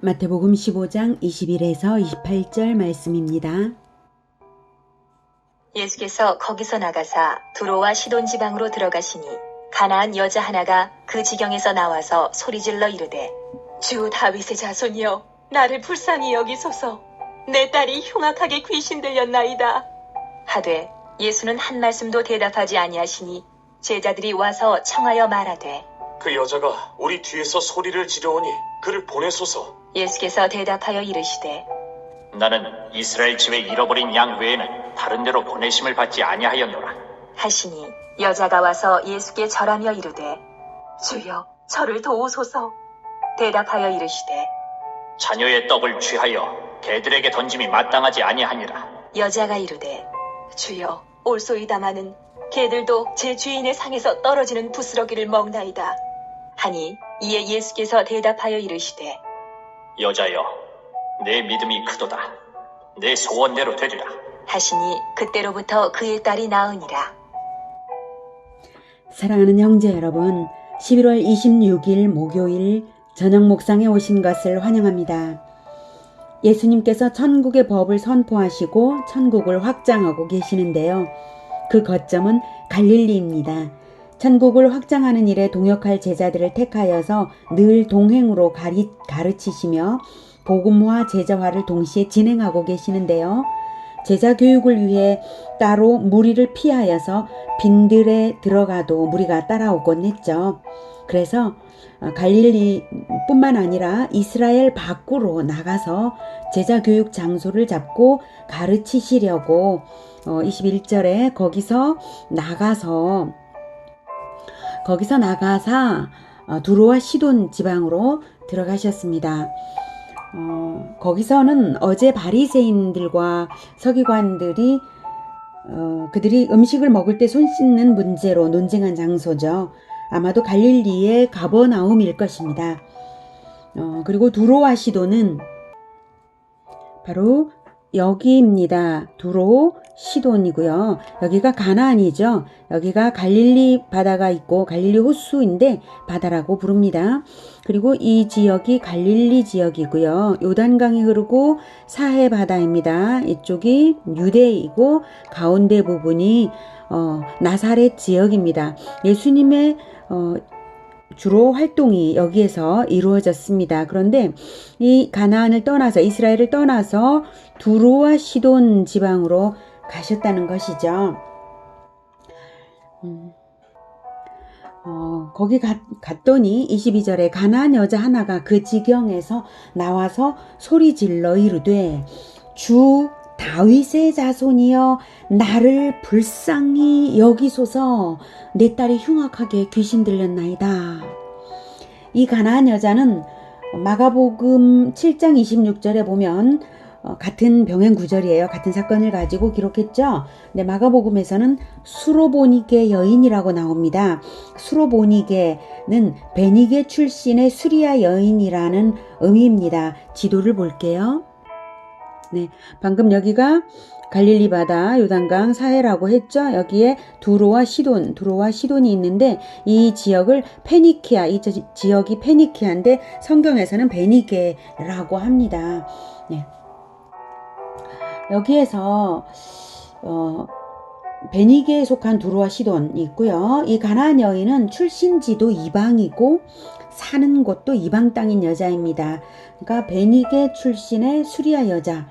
마태복음 15장 21에서 28절 말씀입니다. 예수께서 거기서 나가사 두로와 시돈 지방으로 들어가시니 가나안 여자 하나가 그 지경에서 나와서 소리질러 이르되 주 다윗의 자손이여 나를 불쌍히 여기소서. 내 딸이 흉악하게 귀신 들렸나이다 하되 예수는 한 말씀도 대답하지 아니하시니 제자들이 와서 청하여 말하되 그 여자가 우리 뒤에서 소리를 지르오니 그를 보내소서. 예수께서 대답하여 이르시되 나는 이스라엘 집에 잃어버린 양 외에는 다른 데로 보내심을 받지 아니하였노라. 하시니 여자가 와서 예수께 절하며 이르되 주여 저를 도우소서. 대답하여 이르시되 자녀의 떡을 취하여 개들에게 던짐이 마땅하지 아니하니라. 여자가 이르되 주여 올소이다마는 개들도 제 주인의 상에서 떨어지는 부스러기를 먹나이다 하니 이에 예수께서 대답하여 이르시되 여자여, 내 믿음이 크도다. 내 소원대로 되리라. 하시니 그때로부터 그의 딸이 나으니라. 사랑하는 형제 여러분, 11월 26일 목요일 저녁 목상에 오신 것을 환영합니다. 예수님께서 천국의 법을 선포하시고 천국을 확장하고 계시는데요. 그 거점은 갈릴리입니다. 천국을 확장하는 일에 동역할 제자들을 택하여서 늘 동행으로 가르치시며 복음화, 제자화를 동시에 진행하고 계시는데요. 제자 교육을 위해 따로 무리를 피하여서 빈들에 들어가도 무리가 따라오곤 했죠. 그래서 갈릴리뿐만 아니라 이스라엘 밖으로 나가서 제자 교육 장소를 잡고 가르치시려고 21절에 거기서 나가사 두로와 시돈 지방으로 들어가셨습니다. 거기서는 어제 바리새인들과 서기관들이 그들이 음식을 먹을 때 손 씻는 문제로 논쟁한 장소죠. 아마도 갈릴리의 가버나움일 것입니다. 그리고 두로와 시돈은 바로 여기입니다. 두로, 시돈이고요. 여기가 가나안이죠. 여기가 갈릴리 바다가 있고 갈릴리 호수인데 바다라고 부릅니다. 그리고 이 지역이 갈릴리 지역이고요. 요단강이 흐르고 사해 바다입니다. 이쪽이 유대이고 가운데 부분이 나사렛 지역입니다. 예수님의 주로 활동이 여기에서 이루어졌습니다. 그런데 이 가나안을 떠나서 이스라엘을 떠나서 두로와 시돈 지방으로 가셨다는 것이죠. 거기 갔더니 22절에 가나안 여자 하나가 그 지경에서 나와서 소리질러 이르되 주 다윗의 자손이여 나를 불쌍히 여기소서. 내 딸이 흉악하게 귀신 들렸나이다. 이 가나안 여자는 마가복음 7장 26절에 보면 같은 병행 구절이에요. 같은 사건을 가지고 기록했죠. 근데 마가복음에서는 수로보니게 여인이라고 나옵니다. 수로보니게는 베니게 출신의 수리아 여인이라는 의미입니다. 지도를 볼게요. 네, 방금 여기가 갈릴리 바다, 요단강, 사해라고 했죠. 여기에 두로와 시돈이 있는데 이 지역을 페니키아, 이 지역이 페니키아인데 성경에서는 베니게라고 합니다. 네. 여기에서 베니게에 속한 두로와 시돈이 있고요. 이 가나안 여인은 출신지도 이방이고 사는 곳도 이방 땅인 여자입니다. 그러니까 베니게 출신의 수리아 여자.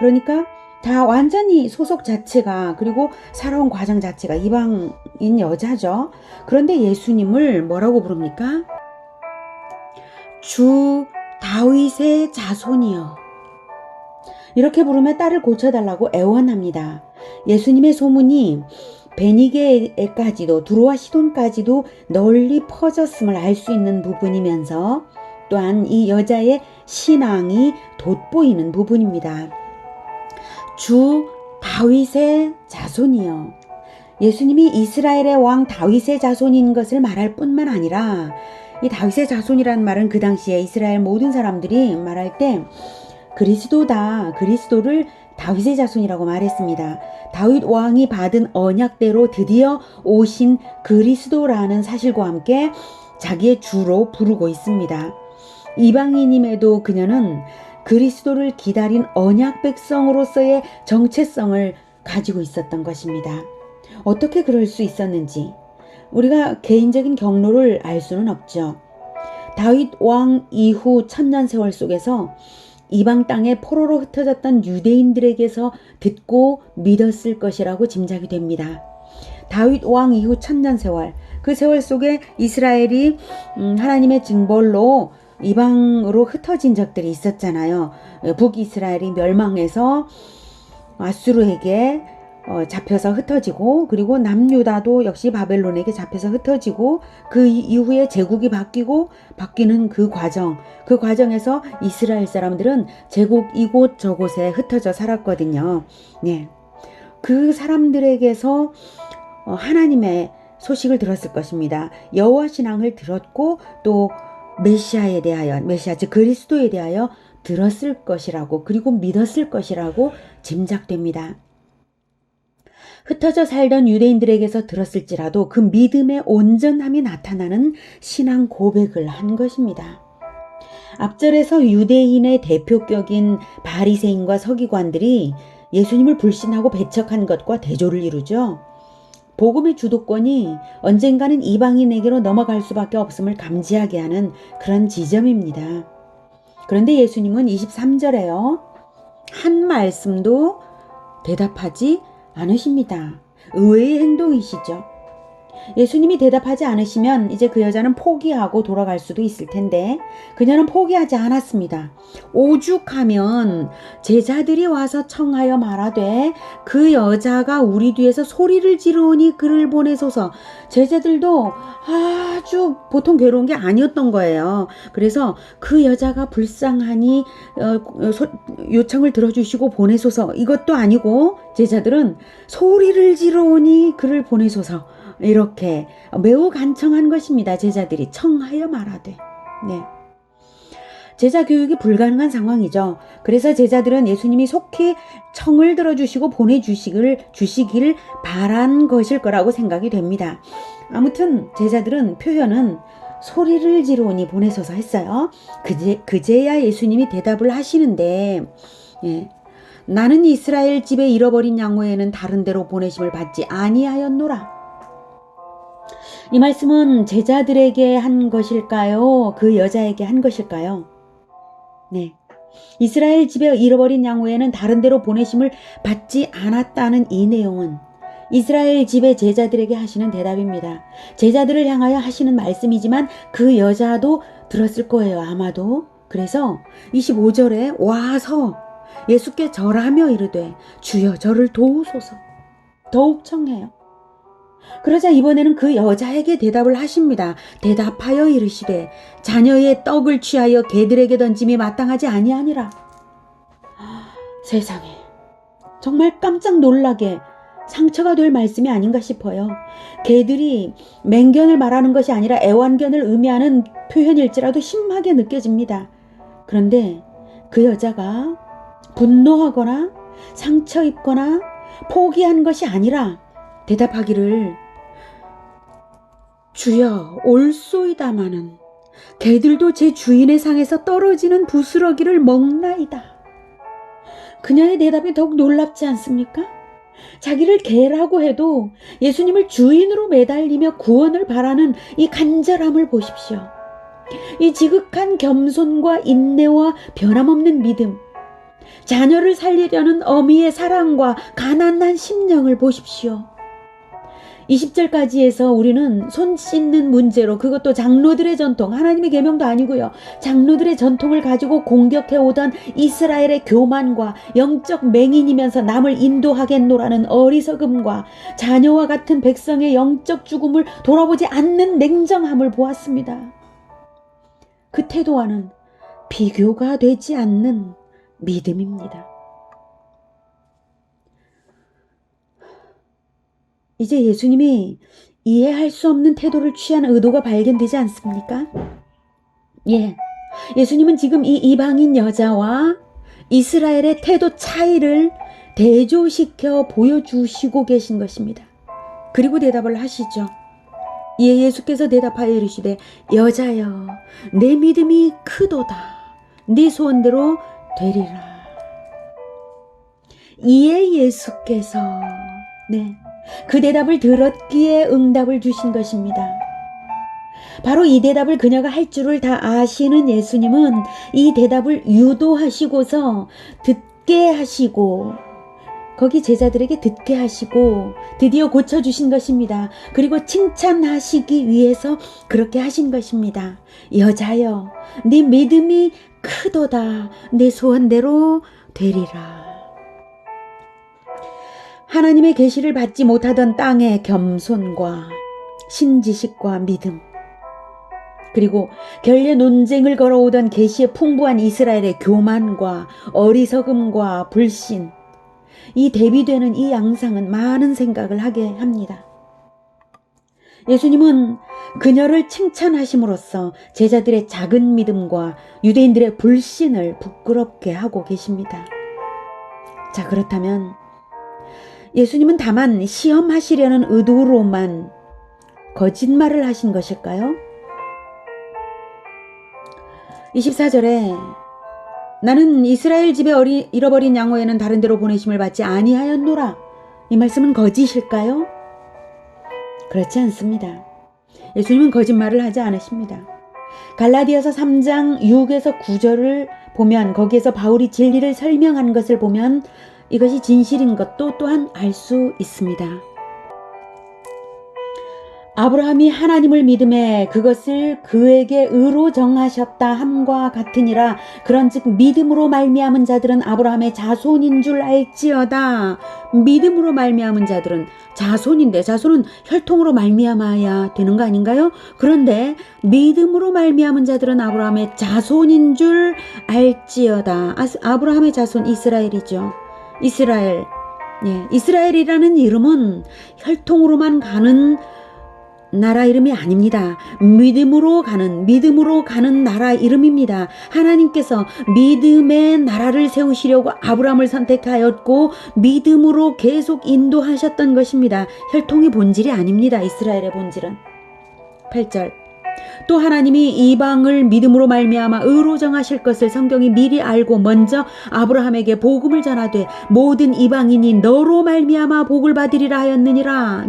그러니까 다 완전히 소속 자체가 그리고 살아온 과정 자체가 이방인 여자죠. 그런데 예수님을 뭐라고 부릅니까? 주 다윗의 자손이여. 이렇게 부르며 딸을 고쳐달라고 애원합니다. 예수님의 소문이 베니게까지도 두로와 시돈까지도 널리 퍼졌음을 알 수 있는 부분이면서 또한 이 여자의 신앙이 돋보이는 부분입니다. 주 다윗의 자손이요. 예수님이 이스라엘의 왕 다윗의 자손인 것을 말할 뿐만 아니라 이 다윗의 자손이라는 말은 그 당시에 이스라엘 모든 사람들이 말할 때 그리스도를 다윗의 자손이라고 말했습니다. 다윗 왕이 받은 언약대로 드디어 오신 그리스도라는 사실과 함께 자기의 주로 부르고 있습니다. 이방인임에도 그녀는 그리스도를 기다린 언약 백성으로서의 정체성을 가지고 있었던 것입니다. 어떻게 그럴 수 있었는지 우리가 개인적인 경로를 알 수는 없죠. 다윗 왕 이후 천년 세월 속에서 이방 땅에 포로로 흩어졌던 유대인들에게서 듣고 믿었을 것이라고 짐작이 됩니다. 다윗 왕 이후 천년 세월, 그 세월 속에 이스라엘이 하나님의 징벌로 이방으로 흩어진 적들이 있었잖아요. 북이스라엘이 멸망해서 아수르에게 잡혀서 흩어지고, 그리고 남유다도 역시 바벨론에게 잡혀서 흩어지고, 그 이후에 제국이 바뀌는 그 과정에서 이스라엘 사람들은 제국 이곳 저곳에 흩어져 살았거든요. 네. 그 사람들에게서 하나님의 소식을 들었을 것입니다. 여호와 신앙을 들었고 또 메시아에 대하여, 메시아 즉 그리스도에 대하여 들었을 것이라고, 그리고 믿었을 것이라고 짐작됩니다. 흩어져 살던 유대인들에게서 들었을지라도 그 믿음의 온전함이 나타나는 신앙 고백을 한 것입니다. 앞절에서 유대인의 대표격인 바리새인과 서기관들이 예수님을 불신하고 배척한 것과 대조를 이루죠. 복음의 주도권이 언젠가는 이방인에게로 넘어갈 수밖에 없음을 감지하게 하는 그런 지점입니다. 그런데 예수님은 23절에요. 한 말씀도 대답하지 않으십니다. 의외의 행동이시죠. 예수님이 대답하지 않으시면 이제 그 여자는 포기하고 돌아갈 수도 있을 텐데 그녀는 포기하지 않았습니다. 오죽하면 제자들이 와서 청하여 말하되 그 여자가 우리 뒤에서 소리를 지르오니 그를 보내소서. 제자들도 아주 보통 괴로운 게 아니었던 거예요. 그래서 그 여자가 불쌍하니 요청을 들어주시고 보내소서, 이것도 아니고 제자들은 소리를 지르오니 그를 보내소서, 이렇게 매우 간청한 것입니다. 제자들이 청하여 말하되. 네. 제자 교육이 불가능한 상황이죠. 그래서 제자들은 예수님이 속히 청을 들어주시고 보내주시기를 바란 것일 거라고 생각이 됩니다. 아무튼 제자들은 표현은 소리를 지르오니 보내소서 했어요. 그제야 예수님이 대답을 하시는데, 예. 나는 이스라엘 집에 잃어버린 양 외에는 다른 데로 보내심을 받지 아니하였노라. 이 말씀은 제자들에게 한 것일까요? 그 여자에게 한 것일까요? 네. 이스라엘 집에 잃어버린 양 외에는 다른 데로 보내심을 받지 않았다는 이 내용은 이스라엘 집의 제자들에게 하시는 대답입니다. 제자들을 향하여 하시는 말씀이지만 그 여자도 들었을 거예요, 아마도. 그래서 25절에 와서 예수께 절하며 이르되 주여 저를 도우소서. 더욱 청해요. 그러자 이번에는 그 여자에게 대답을 하십니다. 대답하여 이르시되 자녀의 떡을 취하여 개들에게 던짐이 마땅하지 아니하니라. 세상에, 정말 깜짝 놀라게 상처가 될 말씀이 아닌가 싶어요. 개들이 맹견을 말하는 것이 아니라 애완견을 의미하는 표현일지라도 심하게 느껴집니다. 그런데 그 여자가 분노하거나 상처 입거나 포기한 것이 아니라 대답하기를 주여 올소이다마는 개들도 제 주인의 상에서 떨어지는 부스러기를 먹나이다. 그녀의 대답이 더욱 놀랍지 않습니까? 자기를 개라고 해도 예수님을 주인으로 매달리며 구원을 바라는 이 간절함을 보십시오. 이 지극한 겸손과 인내와 변함없는 믿음, 자녀를 살리려는 어미의 사랑과 가난한 심령을 보십시오. 20절까지에서 우리는 손 씻는 문제로, 그것도 장로들의 전통, 하나님의 계명도 아니고요, 장로들의 전통을 가지고 공격해오던 이스라엘의 교만과 영적 맹인이면서 남을 인도하겠노라는 어리석음과 자녀와 같은 백성의 영적 죽음을 돌아보지 않는 냉정함을 보았습니다. 그 태도와는 비교가 되지 않는 믿음입니다. 이제 예수님이 이해할 수 없는 태도를 취한 의도가 발견되지 않습니까? 예, 예수님은 지금 이 이방인 여자와 이스라엘의 태도 차이를 대조시켜 보여주시고 계신 것입니다. 그리고 대답을 하시죠. 이에 예수께서 대답하여 이르시되 여자여 내 믿음이 크도다. 네 소원대로 되리라. 이에 예수께서 그 대답을 들었기에 응답을 주신 것입니다. 바로 이 대답을 그녀가 할 줄을 다 아시는 예수님은 이 대답을 유도하시고서 듣게 하시고 거기 제자들에게 듣게 하시고 드디어 고쳐주신 것입니다. 그리고 칭찬하시기 위해서 그렇게 하신 것입니다. 여자여 네 믿음이 크도다. 내 소원대로 되리라. 하나님의 계시를 받지 못하던 땅의 겸손과 신지식과 믿음, 그리고 결례 논쟁을 걸어오던 계시의 풍부한 이스라엘의 교만과 어리석음과 불신, 이 대비되는 이 양상은 많은 생각을 하게 합니다. 예수님은 그녀를 칭찬하심으로써 제자들의 작은 믿음과 유대인들의 불신을 부끄럽게 하고 계십니다. 자, 그렇다면 예수님은 다만 시험하시려는 의도로만 거짓말을 하신 것일까요? 24절에 나는 이스라엘 집에 잃어버린 양 외에는 다른 데로 보내심을 받지 아니하였노라. 이 말씀은 거짓일까요? 그렇지 않습니다. 예수님은 거짓말을 하지 않으십니다. 갈라디아서 3장 6에서 9절을 보면 거기에서 바울이 진리를 설명한 것을 보면 이것이 진실인 것도 또한 알 수 있습니다. 아브라함이 하나님을 믿음에 그것을 그에게 의로 정하셨다 함과 같으니라. 그런즉 믿음으로 말미암은 자들은 아브라함의 자손인 줄 알지어다. 믿음으로 말미암은 자들은 자손인데 자손은 혈통으로 말미암아야 되는 거 아닌가요? 그런데 믿음으로 말미암은 자들은 아브라함의 자손인 줄 알지어다. 아브라함의 자손 이스라엘이죠. 이스라엘. 이스라엘이라는 이름은 혈통으로만 가는 나라 이름이 아닙니다. 믿음으로 가는 나라 이름입니다. 하나님께서 믿음의 나라를 세우시려고 아브라함을 선택하였고 믿음으로 계속 인도하셨던 것입니다. 혈통의 본질이 아닙니다. 이스라엘의 본질은. 8절. 또 하나님이 이방을 믿음으로 말미암아 의로 정하실 것을 성경이 미리 알고 먼저 아브라함에게 복음을 전하되 모든 이방인이 너로 말미암아 복을 받으리라 하였느니라.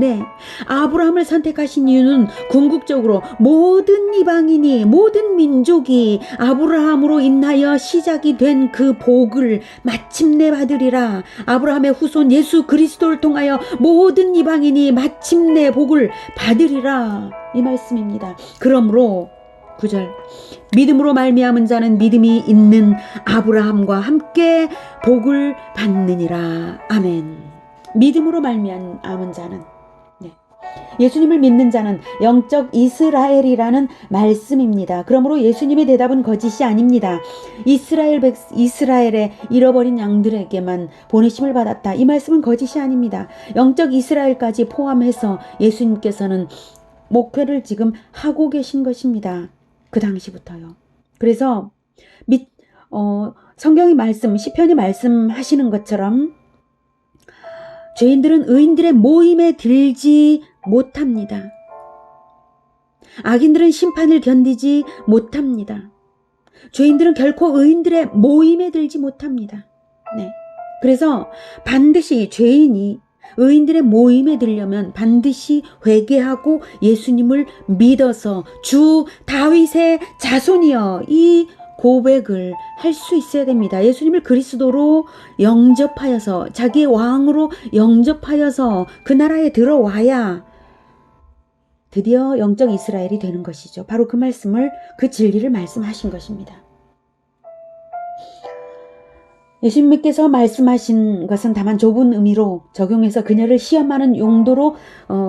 아브라함을 선택하신 이유는 궁극적으로 모든 이방인이, 모든 민족이 아브라함으로 인하여 시작이 된 그 복을 마침내 받으리라. 아브라함의 후손 예수 그리스도를 통하여 모든 이방인이 마침내 복을 받으리라. 이 말씀입니다. 그러므로 9절. 믿음으로 말미암은 자는 믿음이 있는 아브라함과 함께 복을 받느니라. 아멘. 믿음으로 말미암은 자는, 예수님을 믿는 자는 영적 이스라엘이라는 말씀입니다. 그러므로 예수님의 대답은 거짓이 아닙니다. 이스라엘의 잃어버린 양들에게만 보내심을 받았다. 이 말씀은 거짓이 아닙니다. 영적 이스라엘까지 포함해서 예수님께서는 목회를 지금 하고 계신 것입니다. 그 당시부터요. 그래서 성경이 시편이 말씀하시는 것처럼 죄인들은 의인들의 모임에 들지 못합니다. 악인들은 심판을 견디지 못합니다. 죄인들은 결코 의인들의 모임에 들지 못합니다. 그래서 반드시 죄인이 의인들의 모임에 들려면 반드시 회개하고 예수님을 믿어서 주 다윗의 자손이여 이 고백을 할 수 있어야 됩니다. 예수님을 그리스도로 영접하여서 자기의 왕으로 영접하여서 그 나라에 들어와야 드디어 영적 이스라엘이 되는 것이죠. 바로 그 말씀을, 그 진리를 말씀하신 것입니다. 예수님께서 말씀하신 것은 다만 좁은 의미로 적용해서 그녀를 시험하는 용도로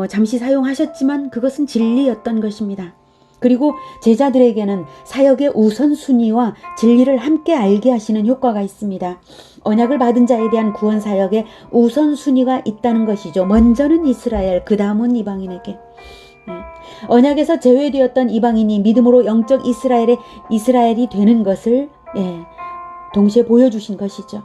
잠시 사용하셨지만 그것은 진리였던 것입니다. 그리고 제자들에게는 사역의 우선순위와 진리를 함께 알게 하시는 효과가 있습니다. 언약을 받은 자에 대한 구원 사역의 우선순위가 있다는 것이죠. 먼저는 이스라엘, 그 다음은 이방인에게. 언약에서 제외되었던 이방인이 믿음으로 영적 이스라엘이 되는 것을 동시에 보여주신 것이죠.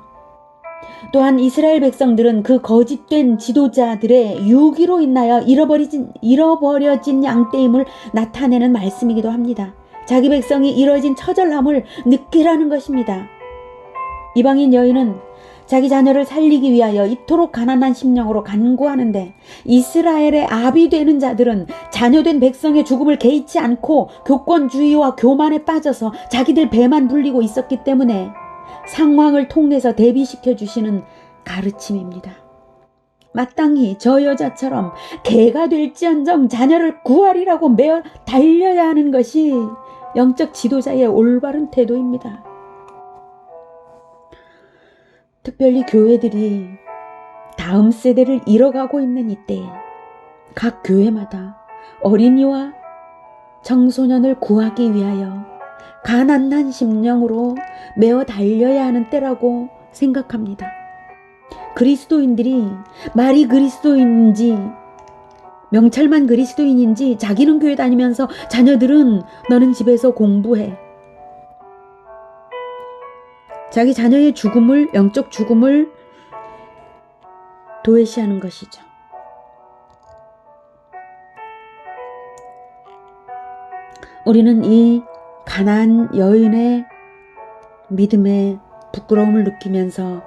또한 이스라엘 백성들은 그 거짓된 지도자들의 유기로 인하여 잃어버려진 양떼임을 나타내는 말씀이기도 합니다. 자기 백성이 이뤄진 처절함을 느끼라는 것입니다. 이방인 여인은 자기 자녀를 살리기 위하여 이토록 가난한 심령으로 간구하는데, 이스라엘의 아비 되는 자들은 자녀된 백성의 죽음을 개의치 않고 교권주의와 교만에 빠져서 자기들 배만 불리고 있었기 때문에 상황을 통해서 대비시켜 주시는 가르침입니다. 마땅히 저 여자처럼 개가 될지언정 자녀를 구하리라고 매어 달려야 하는 것이 영적 지도자의 올바른 태도입니다. 특별히 교회들이 다음 세대를 잃어가고 있는 이때에 각 교회마다 어린이와 청소년을 구하기 위하여 가난한 심령으로 매어 달려야 하는 때라고 생각합니다. 그리스도인들이 말이 그리스도인인지 명찰만 그리스도인인지 자기는 교회 다니면서 자녀들은 너는 집에서 공부해, 자기 자녀의 죽음을, 영적 죽음을 도외시하는 것이죠. 우리는 이 가난한 여인의 믿음에 부끄러움을 느끼면서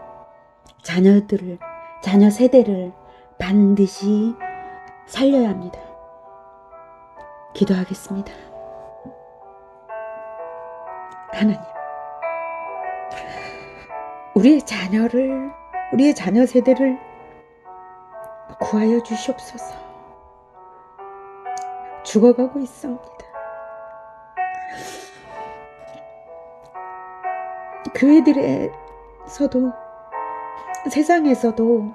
자녀 세대를 반드시 살려야 합니다. 기도하겠습니다. 하나님, 우리의 자녀 세대를 구하여 주시옵소서. 죽어가고 있사옵니다. 교회들에서도 세상에서도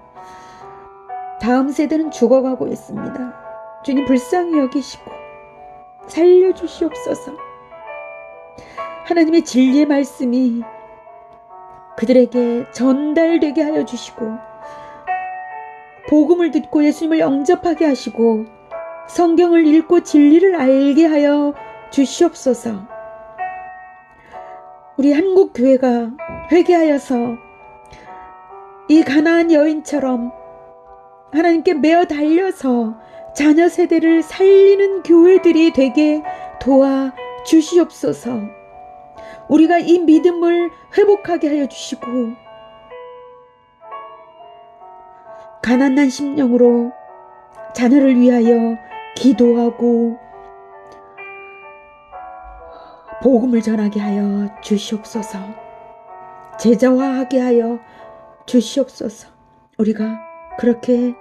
다음 세대는 죽어가고 있습니다. 주님 불쌍히 여기시고 살려주시옵소서. 하나님의 진리의 말씀이 그들에게 전달되게 하여 주시고, 복음을 듣고 예수님을 영접하게 하시고, 성경을 읽고 진리를 알게 하여 주시옵소서. 우리 한국 교회가 회개하여서 이 가나안 여인처럼 하나님께 매어 달려서 자녀 세대를 살리는 교회들이 되게 도와 주시옵소서. 우리가 이 믿음을 회복하게 하여 주시고, 가난한 심령으로 자녀를 위하여 기도하고 복음을 전하게 하여 주시옵소서. 제자화하게 하여 주시옵소서. 우리가 그렇게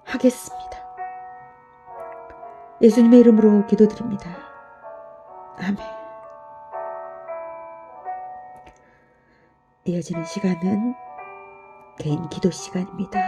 하겠습니다. 예수님의 이름으로 기도드립니다. 아멘. 이어지는 시간은 개인 기도 시간입니다.